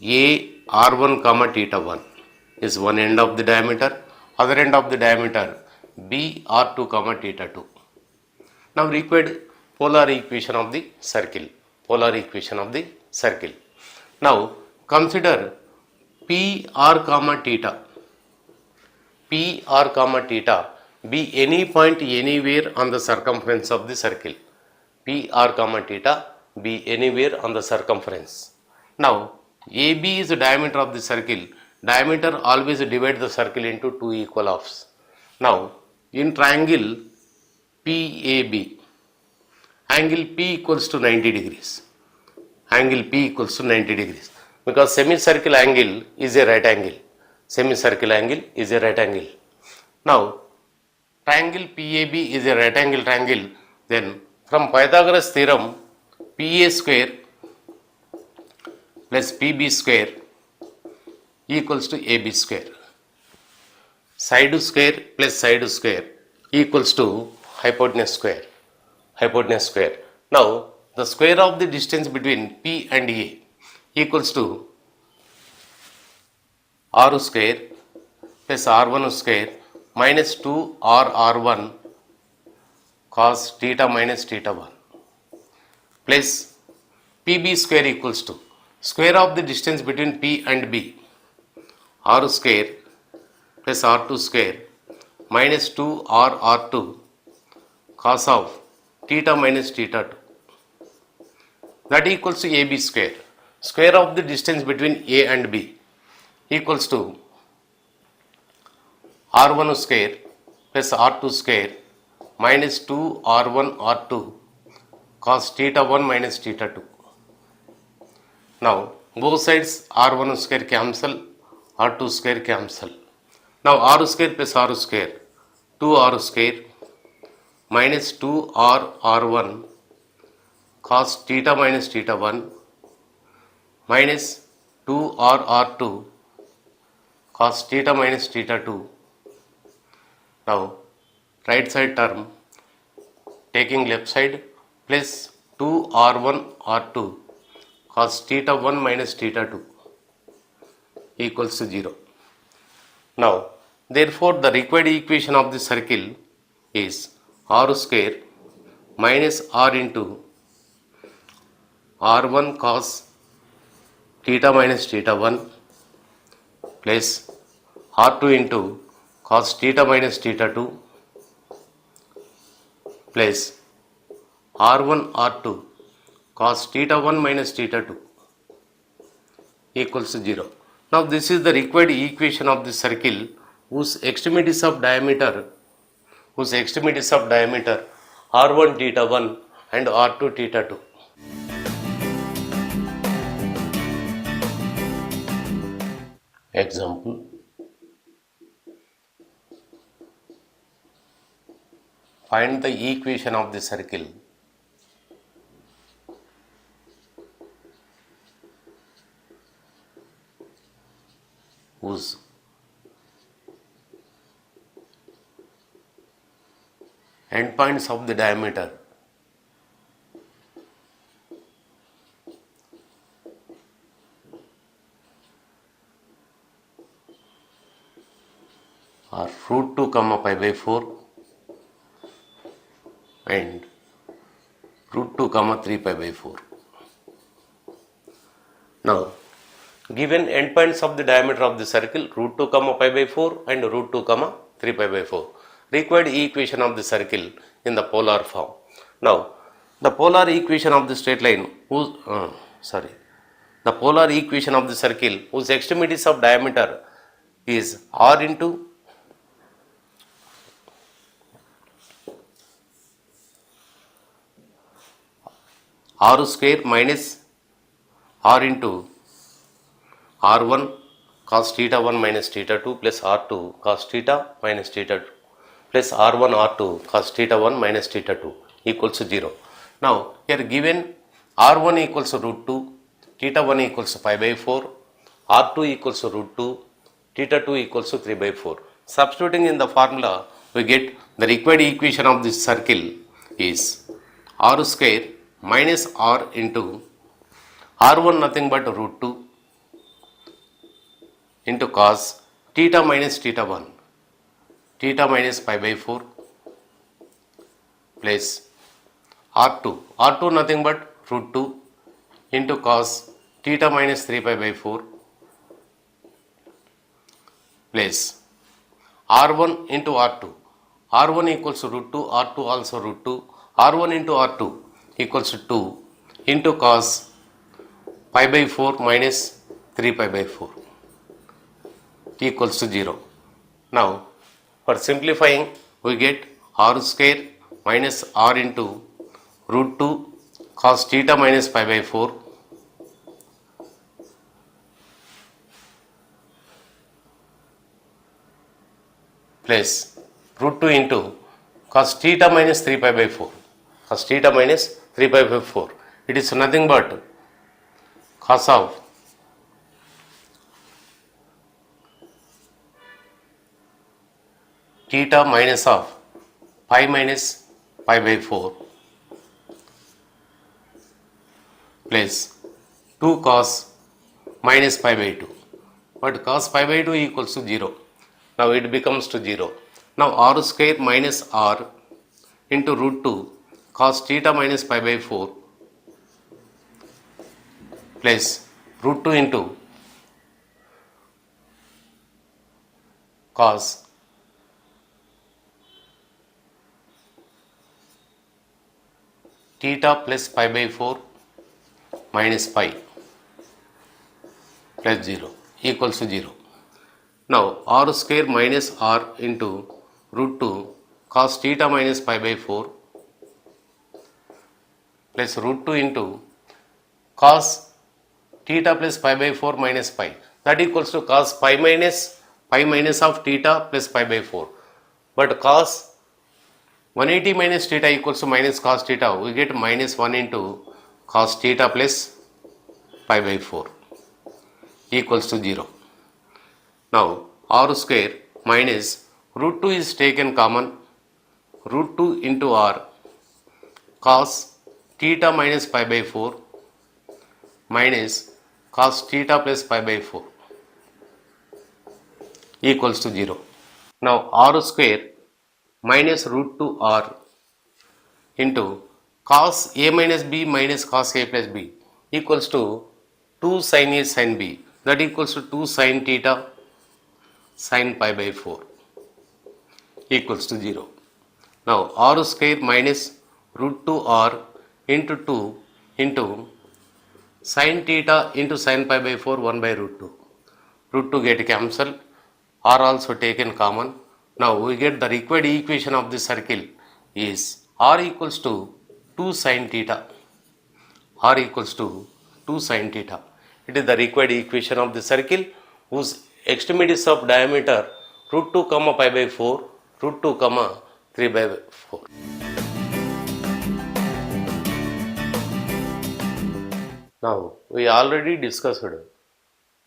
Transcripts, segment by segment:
A r1 comma theta 1 is one end of the diameter, other end of the diameter B r2 comma theta 2. Now required polar equation of the circle. Polar equation of the circle. Now consider P r comma theta. P r comma theta be any point anywhere on the circumference of the circle. P r comma theta be anywhere on the circumference. Now AB is the diameter of the circle. Diameter always divide the circle into two equal halves. Now in triangle PAB, angle P equals to 90 degrees. Angle P equals to 90 degrees because semicircle angle is a right angle. Semicircle angle is a right angle. Now triangle PAB is a right angle triangle. Then from Pythagoras theorem, PA square plus PB square equals to AB square. Side square plus side square equals to hypotenuse square. Hypotenuse square. Now the square of the distance between P and A equals to R square plus R1 square minus 2 R1 cos theta minus theta 1 plus PB square equals to square of the distance between P and B, R square plus R2 square minus 2 R2 cos of theta minus theta 2, that equals to AB square. Square of the distance between A and B equals to R1 square plus R2 square minus 2 R1 R2 cos theta 1 minus theta 2. Now both sides R1 square cancel, R2 square cancel. Now R square plus R square 2R square minus 2R R1 cos theta minus theta 1 minus 2R R2 cos theta minus theta 2. Now right side term taking left side plus 2R1 R2 cos theta 1 minus theta 2 equals to 0. Now therefore the required equation of the circle is R square minus R into R1 cos theta minus theta 1 plus R2 into cos theta minus theta 2 plus R1 R2 cos theta 1 minus theta 2 equals to 0. Now this is the required equation of the circle whose extremities of diameter R1 theta 1 and R2 theta 2. Example, find the equation of the circle whose endpoints of the diameter are root 2 comma pi by 4 and root 2 comma 3 pi by 4. Now given endpoints of the diameter of the circle root 2 comma pi by 4 and root 2 comma 3 pi by 4, required equation of the circle in the polar form. Now the polar equation of the straight line the polar equation of the circle whose extremities of diameter is R into R square minus R into R1 cos theta 1 minus theta 2 plus R2 cos theta minus theta 2 plus R1 R2 cos theta 1 minus theta 2 equals to 0. Now here given R1 equals to root 2, theta 1 equals to pi by 4, R2 equals to root 2, theta 2 equals to 3 by 4. Substituting in the formula we get the required equation of this circle is R square minus R into R1 nothing but root 2 into cos theta minus theta 1, theta minus pi by 4 plus R2, R2 nothing but root 2 into cos theta minus 3 pi by 4 plus R1 into R2, R1 equals to root 2, R2 also root 2, R1 into R2 equals to 2 into cos pi by 4 minus 3 pi by 4 equals to 0. Now, for simplifying, we get R square minus R into root 2 cos theta minus pi by 4 plus root 2 into cos theta minus 3 pi by 4, cos theta minus 3 pi by 4. It is nothing but cos of theta minus of pi minus pi by 4 plus 2 cos minus pi by 2. But cos pi by 2 equals to 0. Now it becomes to 0. Now R square minus R into root 2 cos theta minus pi by 4 plus root 2 into cos theta plus pi by 4 minus pi plus 0 equals to 0. Now R square minus R into root 2 cos theta minus pi by 4 plus root 2 into cos theta plus pi by 4 minus pi, that equals to cos pi minus of theta plus pi by 4. But cos 180 minus theta equals to minus cos theta, we get minus 1 into cos theta plus pi by 4 equals to 0. Now R square minus root 2 is taken common, root 2 into R cos theta minus pi by 4 minus cos theta plus pi by 4 equals to 0. Now R square minus root 2 R into cos A minus B minus cos A plus B equals to 2 sin A sin B, that equals to 2 sin theta sin pi by 4 equals to 0. Now R square minus root 2 R into 2 into sin theta into sin pi by 4 1 by root 2. Root 2 get cancelled, R also taken common. Now we get the required equation of the circle is R equals to 2 sin theta. R equals to 2 sin theta. It is the required equation of the circle whose extremities of diameter root 2 comma pi by 4, root 2 comma 3 by 4. Now we already discussed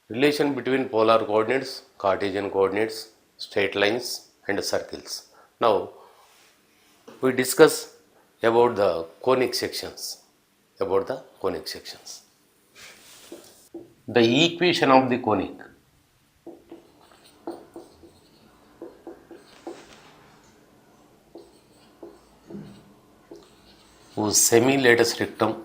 relation between polar coordinates, Cartesian coordinates, straight lines and circles. Now we discuss about the conic sections. The equation of the conic. Whose semi-lattice rectum